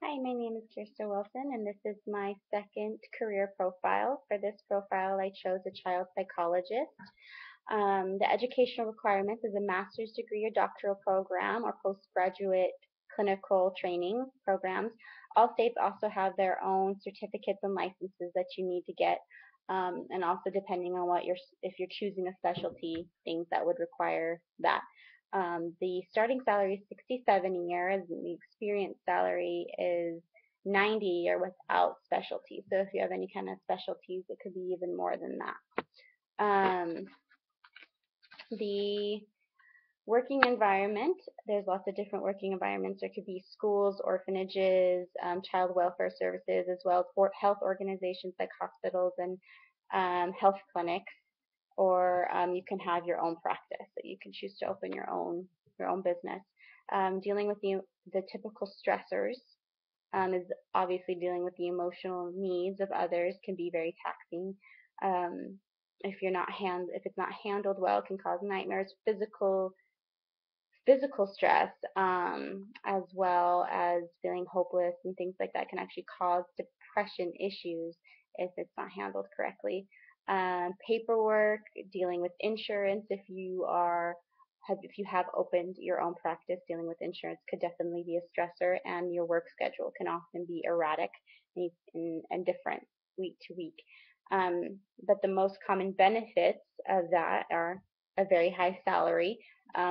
Hi, my name is Kirsta Wilson, and this is my second career profile. For this profile, I chose a child psychologist. The educational requirements is a master's degree or doctoral program or postgraduate clinical training programs. All states also have their own certificates and licenses that you need to get, and also depending on if you're choosing a specialty, things that would require that. The starting salary is 67 a year, and the experience salary is 90 a year without specialty. So if you have any kind of specialties, it could be even more than that. The working environment, there's lots of different working environments. There could be schools, orphanages, child welfare services, as well as health organizations like hospitals and health clinics. Or you can have your own practice. So you can choose to open your own business. Dealing with the typical stressors is obviously dealing with the emotional needs of others can be very taxing. If it's not handled well, it can cause nightmares, physical stress, as well as feeling hopeless and things like that can actually cause depression issues if it's not handled correctly. Paperwork, dealing with insurance, if you have opened your own practice, dealing with insurance could definitely be a stressor, and your work schedule can often be erratic and different week to week. But the most common benefits of that are a very high salary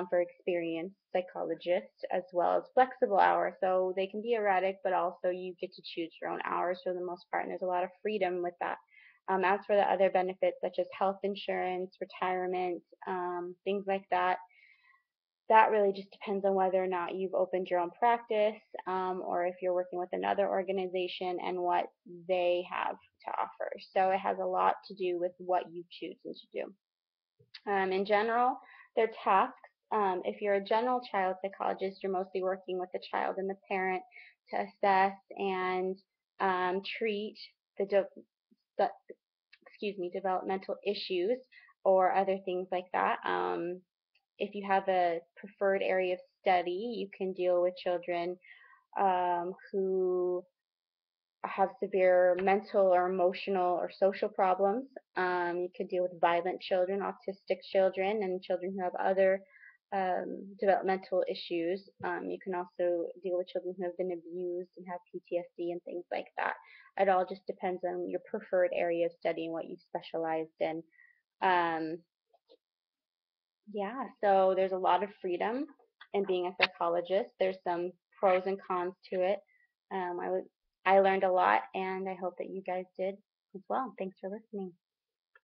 for experienced psychologists, as well as flexible hours. So they can be erratic, but also you get to choose your own hours for the most part, and there's a lot of freedom with that. As for the other benefits, such as health insurance, retirement, things like that, that really just depends on whether or not you've opened your own practice, or if you're working with another organization and what they have to offer. So it has a lot to do with what you choose to do. In general, their tasks, if you're a general child psychologist, you're mostly working with the child and the parent to assess and treat the, the developmental issues or other things like that. If you have a preferred area of study, you can deal with children who have severe mental or emotional or social problems. You could deal with violent children, autistic children, and children who have other developmental issues. You can also deal with children who have been abused and have PTSD and things like that. It all just depends on your preferred area of study and what you've specialized in. Um, yeah, so there's a lot of freedom in being a psychologist. There's some pros and cons to it. Um, I was I learned a lot, and I hope that you guys did as well. Thanks for listening.